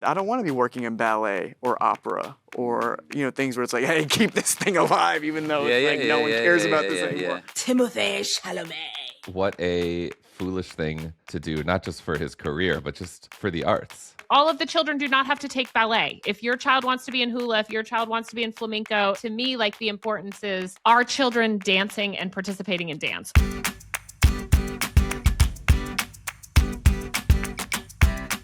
I don't want to be working in ballet or opera or, things where it's like, hey, keep this thing alive, even though no one cares about this anymore. Timothée Chalamet. What a foolish thing to do, not just for his career, but just for the arts. All of the children do not have to take ballet. If your child wants to be in hula, if your child wants to be in flamenco, to me, the importance is our children dancing and participating in dance.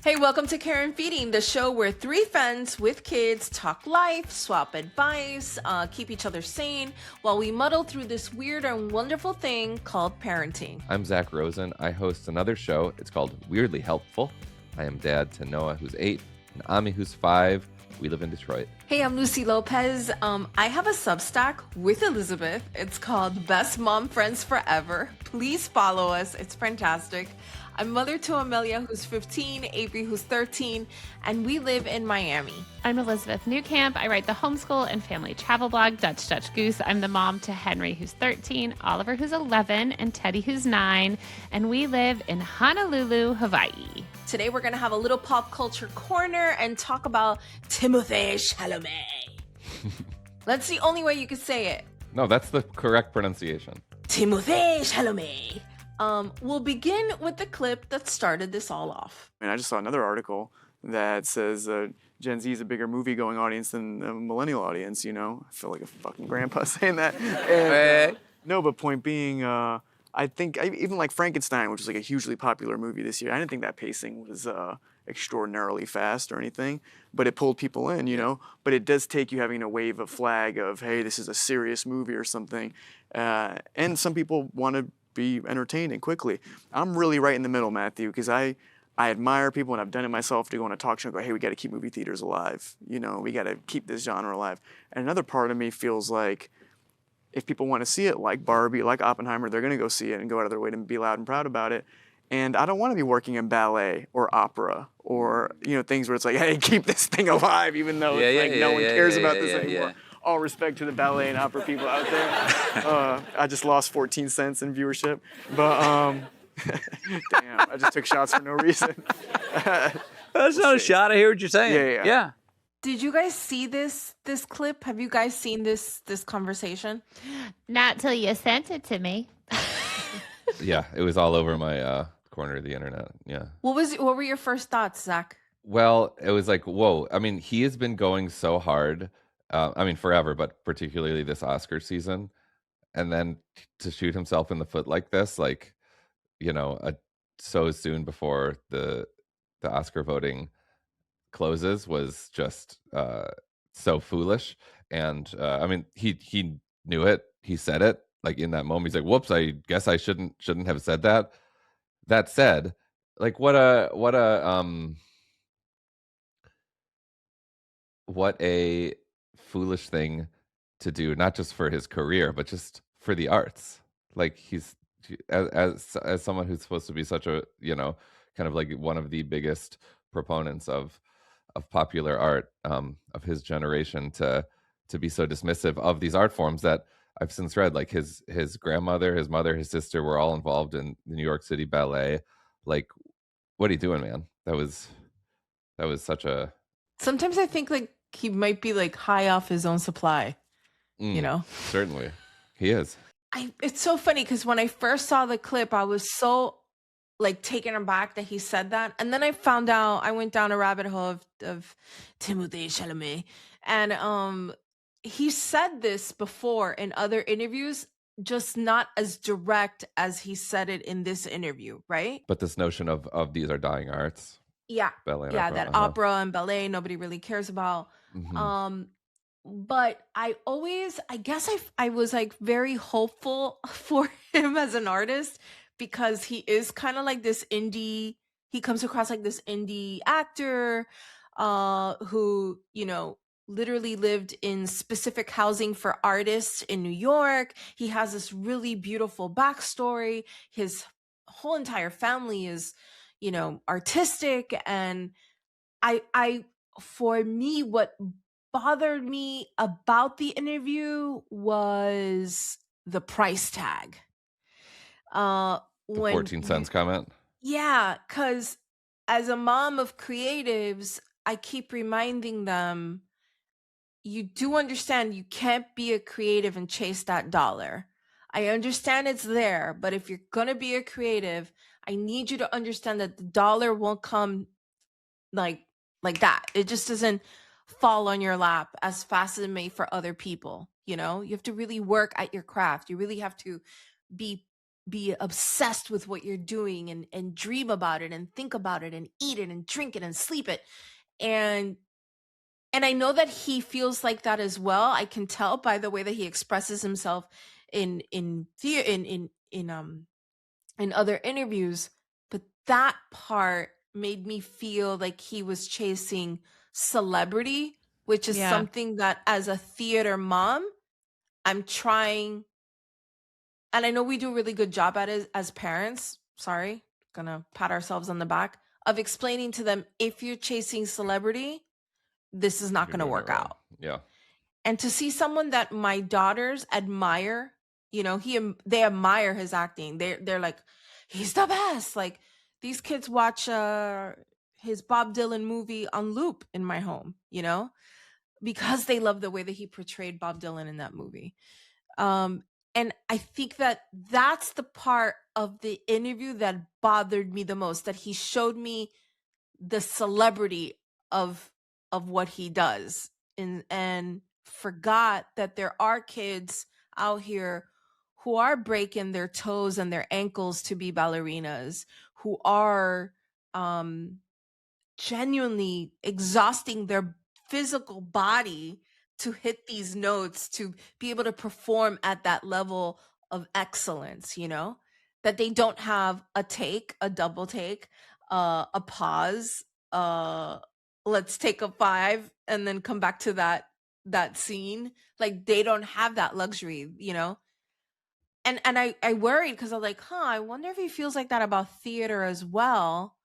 Hey, welcome to Care and Feeding, the show where three friends with kids talk life, swap advice, keep each other sane while we muddle through this weird and wonderful thing called parenting. I'm Zak Rosen. I host another show. It's called Weirdly Helpful. I am dad to Noah, who's 8, and Ami, who's 5. We live in Detroit. Hey, I'm Lucy Lopez. I have a Substack with Elizabeth. It's called Best Mom Friends Forever. Please follow us. It's fantastic. I'm mother to Amelia, who's 15, Avery, who's 13, and we live in Miami. I'm Elizabeth Newcamp. I write the homeschool and family travel blog, Dutch Goose. I'm the mom to Henry, who's 13, Oliver, who's 11, and Teddy, who's 9, and we live in Honolulu, Hawaii. Today, we're going to have a little pop culture corner and talk about Timothée Chalamet. That's the only way you could say it. No, that's the correct pronunciation. Timothée Chalamet. We'll begin with the clip that started this all off. I just saw another article that says Gen Z is a bigger movie-going audience than the millennial audience, I feel like a fucking grandpa saying that. And, no, but point being, I think even like Frankenstein, which was like a hugely popular movie this year, I didn't think that pacing was extraordinarily fast or anything, but it pulled people in, But it does take you having to wave a flag of, hey, this is a serious movie or something. And some people want to be entertained and quickly. I'm really right in the middle, Matthew, because I admire people, and I've done it myself, to go on a talk show and go, hey, we got to keep movie theaters alive. We got to keep this genre alive. And another part of me feels like if people want to see it, like Barbie, like Oppenheimer, they're going to go see it and go out of their way to be loud and proud about it. And I don't want to be working in ballet or opera or, things where it's like, hey, keep this thing alive, even though no one cares about this anymore. All respect to the ballet and opera people out there. I just lost 14 cents in viewership. But, damn, I just took shots for no reason. That's not a shot. I hear what you're saying. Yeah. Did you guys see this clip? Have you guys seen this conversation? Not till you sent it to me. Yeah, it was all over my corner of the internet. Yeah. What were your first thoughts, Zach? Well, it was like, whoa. I mean, he has been going so hard. Forever, but particularly this Oscar season. And then to shoot himself in the foot like this, so soon before the Oscar voting closes was just so foolish. And he knew it. He said it in that moment. He's like, whoops, I guess I shouldn't have said that. That said, what a foolish thing to do, not just for his career, but just for the arts. He's as someone who's supposed to be such a kind of one of the biggest proponents of popular art of his generation, to be so dismissive of these art forms that I've since read his grandmother, his mother, his sister were all involved in the New York City Ballet. What are you doing, man? That was such a. Sometimes I think he might be high off his own supply, Certainly, he is. It's so funny because when I first saw the clip, I was so taken aback that he said that, and then I found out. I went down a rabbit hole of Timothée Chalamet, and he said this before in other interviews, just not as direct as he said it in this interview, right? But this notion of these are dying arts. Yeah, ballet yeah, opera, that opera and ballet nobody really cares about. Mm-hmm. But I guess I was very hopeful for him as an artist, because he is kind of this indie. He comes across this indie actor, who literally lived in specific housing for artists in New York. He has this really beautiful backstory. His whole entire family is artistic, and for me, what bothered me about the interview was the price tag. The 14 cents comment? Yeah, because as a mom of creatives, I keep reminding them, you do understand you can't be a creative and chase that dollar. I understand it's there, but if you're going to be a creative, I need you to understand that the dollar won't come like that. It just doesn't fall on your lap as fast as it may for other people. You know, you have to really work at your craft. You really have to be obsessed with what you're doing and dream about it and think about it and eat it and drink it and sleep it. And I know that he feels like that as well. I can tell by the way that he expresses himself in other interviews. But that part made me feel like he was chasing celebrity, which is something that as a theater mom, I'm trying. And I know we do a really good job at it as parents. Sorry, gonna pat ourselves on the back of explaining to them, if you're chasing celebrity, this is not going to work out. Yeah. And to see someone that my daughters admire, you know, they admire his acting. They're like, he's the best. Like, these kids watch his Bob Dylan movie on loop in my home, you know, because they love the way that he portrayed Bob Dylan in that movie. And I think that that's the part of the interview that bothered me the most, that he showed me the celebrity of what he does and forgot that there are kids out here who are breaking their toes and their ankles to be ballerinas, who are genuinely exhausting their physical body to hit these notes, to be able to perform at that level of excellence, you know, that they don't have a take, a double take, a pause, let's take a 5 and then come back to that scene. Like, they don't have that luxury, you know. And I worried because I was like, I wonder if he feels like that about theater as well.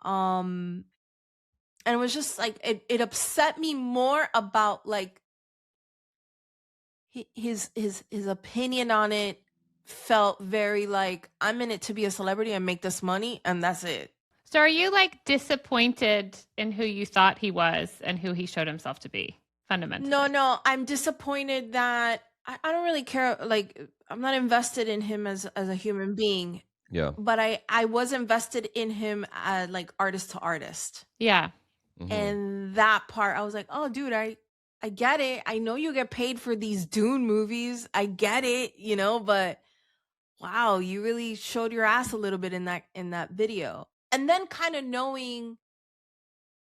And it was just like, it upset me more about like his opinion on it felt very like, I'm in it to be a celebrity and make this money, and that's it. So are you like disappointed in who you thought he was and who he showed himself to be fundamentally? No, I'm disappointed that I don't really care. Like, I'm not invested in him as a human being. Yeah. But I was invested in him like artist to artist. Yeah. Mm-hmm. And that part, I was like, oh, dude, I get it. I know you get paid for these Dune movies. I get it, you know, but wow, you really showed your ass a little bit in that video. And then kind of knowing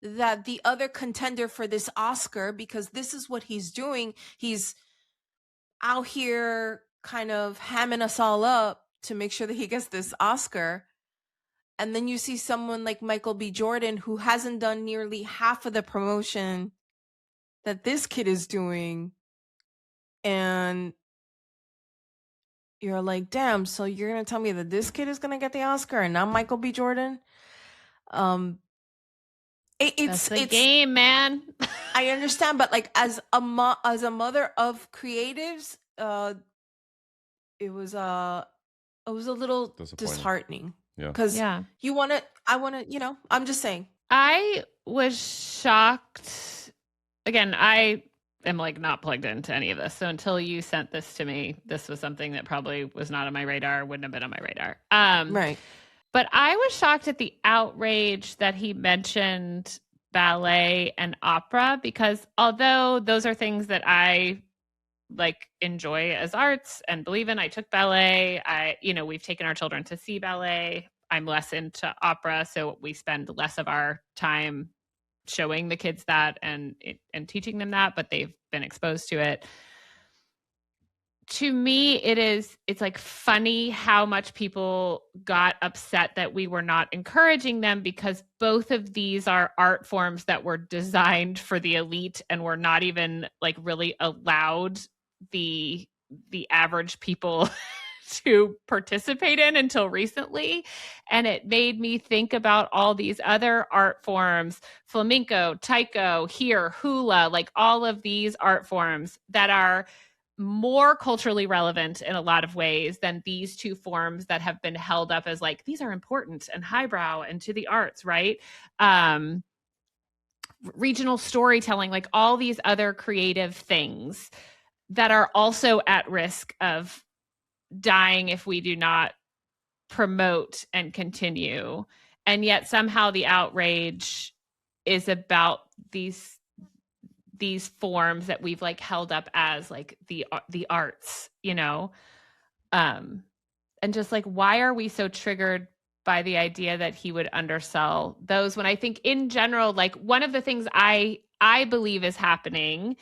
that the other contender for this Oscar, because this is what he's doing, he's out here kind of hamming us all up to make sure that he gets this Oscar. And then you see someone like Michael B. Jordan, who hasn't done nearly half of the promotion that this kid is doing. And you're like, damn, so you're going to tell me that this kid is going to get the Oscar and not Michael B. Jordan? It's the game, man. I understand, but like as a mother of creatives, it was a little disheartening. Yeah. Because I want to, you know, I'm just saying. I was shocked. Again, I am like not plugged into any of this. So until you sent this to me, this was something that probably was not on my radar, wouldn't have been on my radar. Right. But I was shocked at the outrage that he mentioned ballet and opera, because although those are things that I like enjoy as arts and believe in, I took ballet. We've taken our children to see ballet. I'm less into opera, so we spend less of our time showing the kids that and teaching them that, but they've been exposed to it. To me, it's like funny how much people got upset that we were not encouraging them, because both of these are art forms that were designed for the elite and were not even like really allowed the average people to participate in until recently. And it made me think about all these other art forms, flamenco, taiko, hula, like all of these art forms that are more culturally relevant in a lot of ways than these two forms that have been held up as like, these are important and highbrow and to the arts, right? regional storytelling, like all these other creative things that are also at risk of dying if we do not promote and continue. And yet somehow the outrage is about these forms that we've like held up as like the arts, you know? And just like, why are we so triggered by the idea that he would undersell those, when I think in general, like one of the things I believe is happening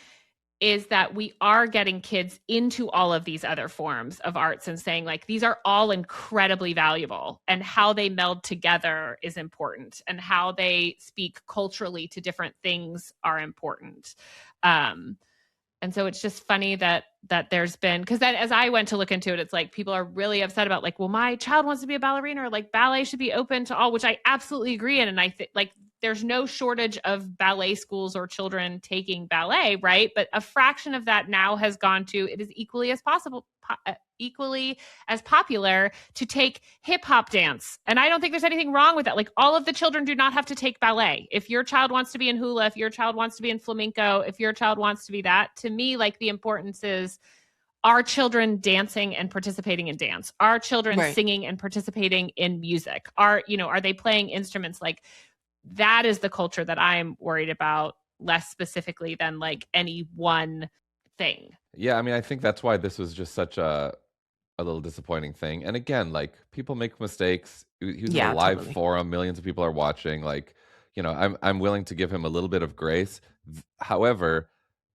is that we are getting kids into all of these other forms of arts and saying like, these are all incredibly valuable, and how they meld together is important, and how they speak culturally to different things are important. And so it's just funny that there's been, because then as I went to look into it, it's like people are really upset about like, well, my child wants to be a ballerina, or like ballet should be open to all, which I absolutely agree in. And I think like there's no shortage of ballet schools or children taking ballet, right? But a fraction of that now has gone to, it is equally as popular to take hip hop dance. And I don't think there's anything wrong with that. Like all of the children do not have to take ballet. If your child wants to be in hula, if your child wants to be in flamenco, if your child wants to be that, to me, like the importance is, are children dancing and participating in dance? Are children singing and participating in music? Are they playing instruments? Like that is the culture that I'm worried about, less specifically than like any one thing. Yeah, I mean, I think that's why this was just such a little disappointing thing. And again, like people make mistakes. He was in a live forum, millions of people are watching. Like, you know, I'm willing to give him a little bit of grace. However,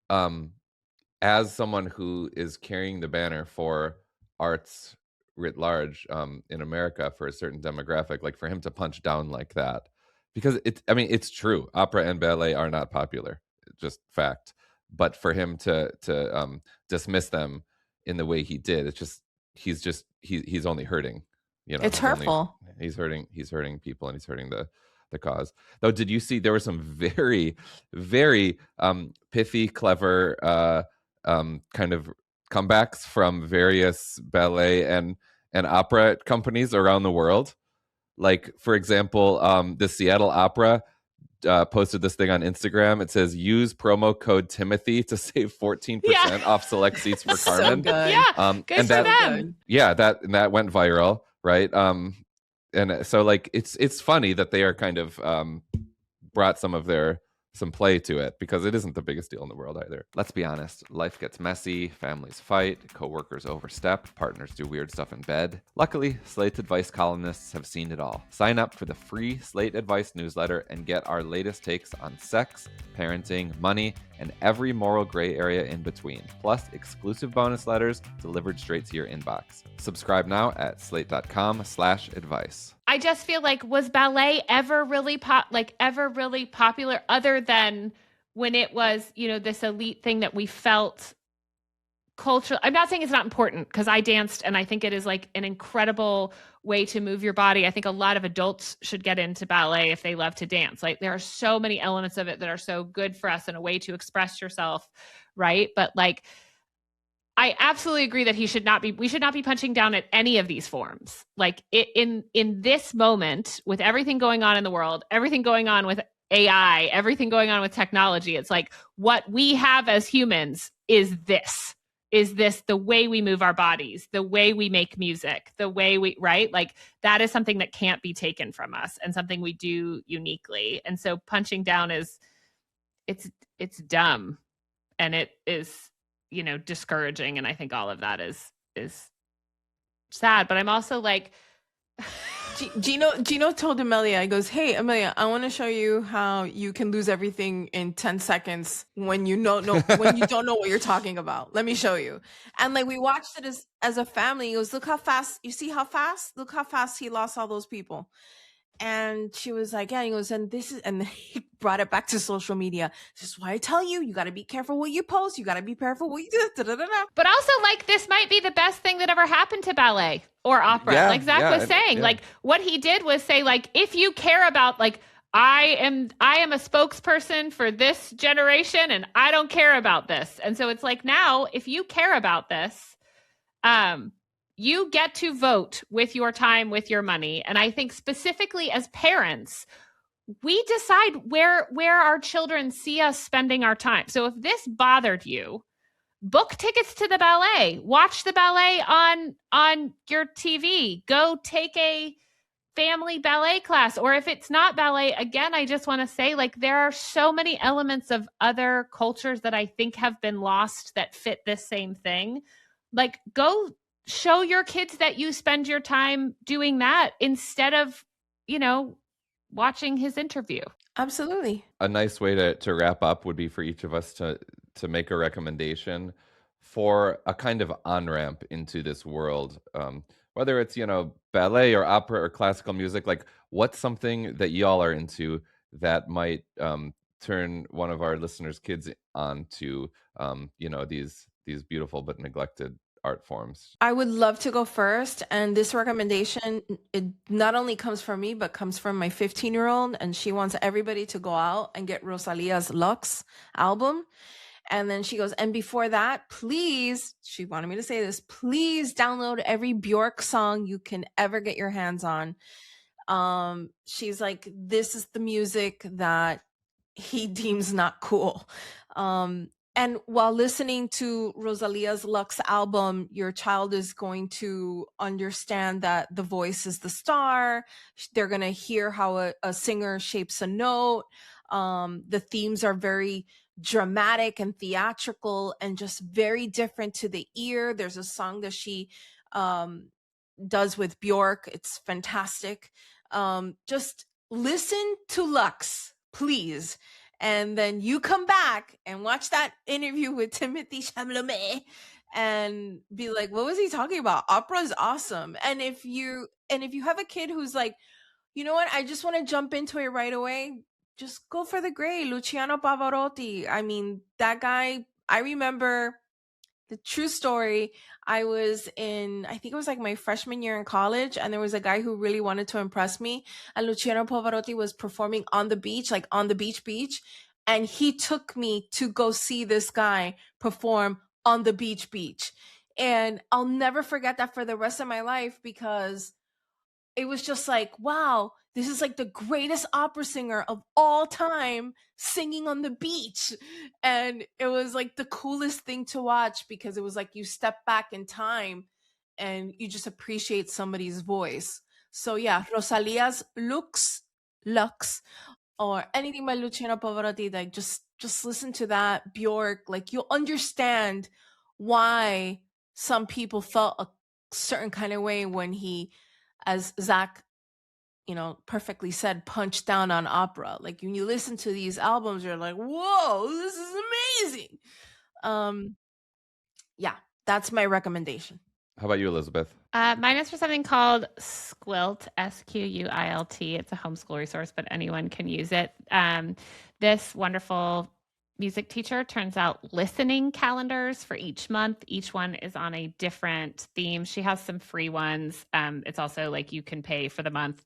as someone who is carrying the banner for arts writ large in America for a certain demographic, like for him to punch down like that, because it's true, opera and ballet are not popular, just fact. But for him to dismiss them in the way he did, it's just he's only hurting. You know, it's hurtful. He's hurting people, and he's hurting the cause. Though, did you see there were some very, very pithy, clever kind of comebacks from various ballet and opera companies around the world? Like, for example, the Seattle Opera posted this thing on Instagram. It says, use promo code Timothée to save 14% off select seats for Carmen. So good. Yeah, good and for that, them. Yeah, that went viral, right? And so like it's funny that they are kind of brought some play to it, because it isn't the biggest deal in the world either. Let's be honest, life gets messy, families fight, coworkers overstep, partners do weird stuff in bed. Luckily, Slate Advice columnists have seen it all. Sign up for the free Slate Advice newsletter and get our latest takes on sex, parenting, money, and every moral gray area in between, plus exclusive bonus letters delivered straight to your inbox. Subscribe now at slate.com/advice. I just feel like, was ballet ever really popular, other than when it was, this elite thing that we felt cultural? I'm not saying it's not important, because I danced and I think it is like an incredible way to move your body. I think a lot of adults should get into ballet if they love to dance. Like there are so many elements of it that are so good for us and a way to express yourself, right? But like, I absolutely agree that we should not be punching down at any of these forms. Like in this moment, with everything going on in the world, everything going on with AI, everything going on with technology, it's like what we have as humans is this the way we move our bodies, the way we make music, the way we, right? Like that is something that can't be taken from us, and something we do uniquely. And so punching down it's dumb, and it is, discouraging. And I think all of that is sad, but I'm also like, Gino told Amelia, he goes, hey, Amelia, I want to show you how you can lose everything in 10 seconds when you when you don't know what you're talking about. Let me show you. And like, we watched it as a family. He goes, look how fast he lost all those people. And she was like, yeah, he goes, and he brought it back to social media. This is why I tell you, you got to be careful what you post. You got to be careful what you do. But also, like, this might be the best thing that ever happened to ballet or opera. Yeah, like Zach was saying, like what he did was say, like, if you care about, like, I am a spokesperson for this generation and I don't care about this. And so it's like, now, if you care about this, you get to vote with your time, with your money. And I think specifically as parents, we decide where our children see us spending our time. So if this bothered you, book tickets to the ballet, watch the ballet on your TV, go take a family ballet class. Or if it's not ballet, again, I just want to say, like, there are so many elements of other cultures that I think have been lost that fit this same thing. Like, go show your kids that you spend your time doing that instead of, watching his interview. Absolutely. A nice way to wrap up would be for each of us to make a recommendation for a kind of on-ramp into this world, whether it's ballet or opera or classical music. Like, what's something that y'all are into that might turn one of our listeners' kids on to these beautiful but neglected art forms? I would love to go first. And this recommendation, it not only comes from me, but comes from my 15-year-old. And she wants everybody to go out and get Rosalia's Lux album. And then she goes, and before that, please, she wanted me to say this, please download every Bjork song you can ever get your hands on. She's like, this is the music that he deems not cool. And while listening to Rosalia's Lux album, your child is going to understand that the voice is the star. They're going to hear how a singer shapes a note. The themes are very dramatic and theatrical and just very different to the ear. There's a song that she does with Bjork. It's fantastic. Just listen to Lux, please. And then you come back and watch that interview with Timothée Chalamet and be like, what was he talking about? Opera is awesome. And if you have a kid who's like, you know what, I just want to jump into it right away, just go for the great Luciano Pavarotti. I mean, that guy, I remember the true story. I think it was like my freshman year in college, and there was a guy who really wanted to impress me, and Luciano Pavarotti was performing on the beach, like on the beach, and he took me to go see this guy perform on the beach. And I'll never forget that for the rest of my life, because it was just like, wow, this is like the greatest opera singer of all time singing on the beach. And it was like the coolest thing to watch, because it was like you step back in time and you just appreciate somebody's voice. So yeah, Rosalia's Lux, or anything by Luciano Pavarotti, like just listen to that. Bjork, like you'll understand why some people felt a certain kind of way when he, as Zak, perfectly said, punched down on opera. Like when you listen to these albums, you're like, whoa, this is amazing. Yeah, that's my recommendation. How about you, Elizabeth? Mine is for something called Squilt, Squilt. It's a homeschool resource, but anyone can use it. This wonderful music teacher turns out listening calendars for each month. Each one is on a different theme. She has some free ones. It's also like you can pay for the month.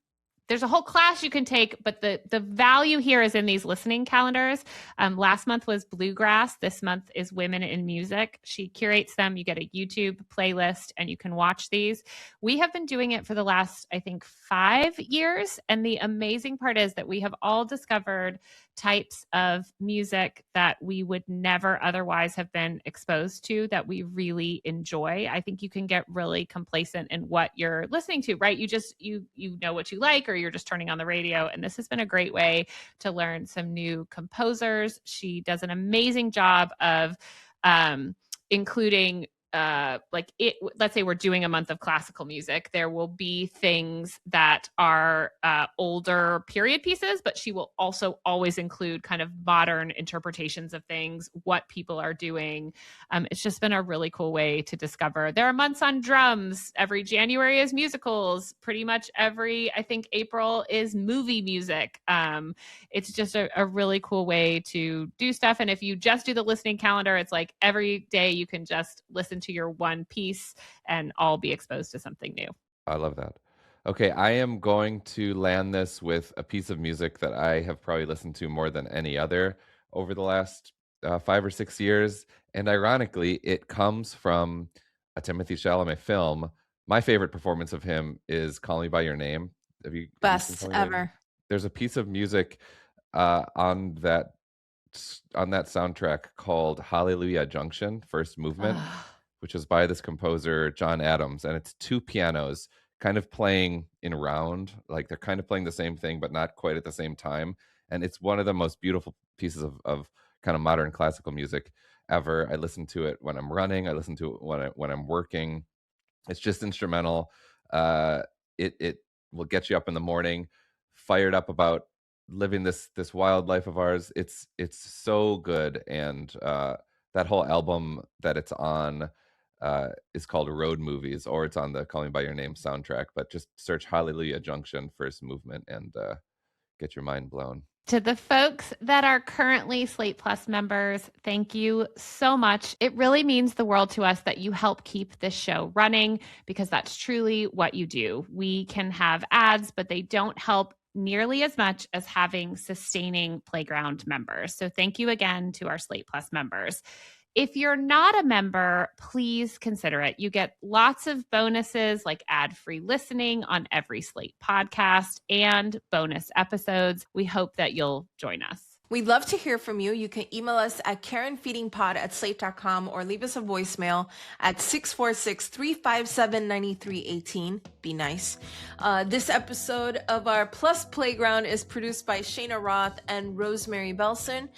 There's a whole class you can take, but the value here is in these listening calendars. Last month was Bluegrass. This month is Women in Music. She curates them. You get a YouTube playlist and you can watch these. We have been doing it for the last, I think, 5 years. And the amazing part is that we have all discovered types of music that we would never otherwise have been exposed to that we really enjoy. I think you can get really complacent in what you're listening to, right? You know what you like, or you're just turning on the radio. And this has been a great way to learn some new composers. She does an amazing job of including let's say we're doing a month of classical music. There will be things that are older period pieces, but she will also always include kind of modern interpretations of things, what people are doing. It's just been a really cool way to discover. There are months on drums. Every January is musicals. Pretty much every, I think, April is movie music. It's just a really cool way to do stuff. And if you just do the listening calendar, it's like every day you can just listen to your one piece and all be exposed to something new. I love that. Okay, I am going to land this with a piece of music that I have probably listened to more than any other over the last 5 or 6 years. And ironically, it comes from a Timothée Chalamet film. My favorite performance of him is Call Me By Your Name. Have you Best seen Call Me By Your ever. Name? there's a piece of music on that soundtrack called Hallelujah Junction, first movement, which is by this composer, John Adams. And it's two pianos kind of playing in round, like they're kind of playing the same thing, but not quite at the same time. And it's one of the most beautiful pieces of kind of modern classical music ever. I listen to it when I'm running. I listen to it when I'm working. It's just instrumental. It will get you up in the morning, fired up about living this wild life of ours. It's so good. And that whole album that it's on is called Road Movies, or it's on the Call Me by Your Name soundtrack. But just search Hallelujah Junction, first movement, and get your mind blown. To the folks that are currently Slate Plus members, thank you so much. It really means the world to us that you help keep this show running, because that's truly what you do. We can have ads, but they don't help nearly as much as having sustaining Playground members. So thank you again to our Slate Plus members. If you're not a member, please consider it. You get lots of bonuses like ad-free listening on every Slate podcast and bonus episodes. We hope that you'll join us. We'd love to hear from you. You can email us at KarenFeedingPod@slate.com or leave us a voicemail at 646-357-9318. Be nice. This episode of our Plus Playground is produced by Shayna Roth and Rosemary Belson.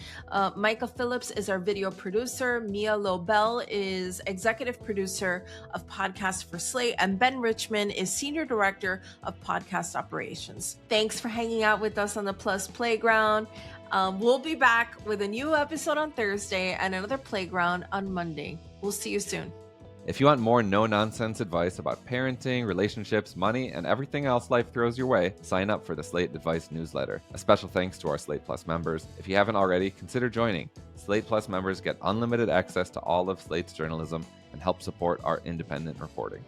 Micah Phillips is our video producer. Mia Lobel is executive producer of Podcasts for Slate. And Ben Richmond is senior director of podcast operations. Thanks for hanging out with us on the Plus Playground. We'll be back with a new episode on Thursday and another Playground on Monday. We'll see you soon. If you want more no-nonsense advice about parenting, relationships, money, and everything else life throws your way, sign up for the Slate Advice newsletter. A special thanks to our Slate Plus members. If you haven't already, consider joining. Slate Plus members get unlimited access to all of Slate's journalism and help support our independent reporting.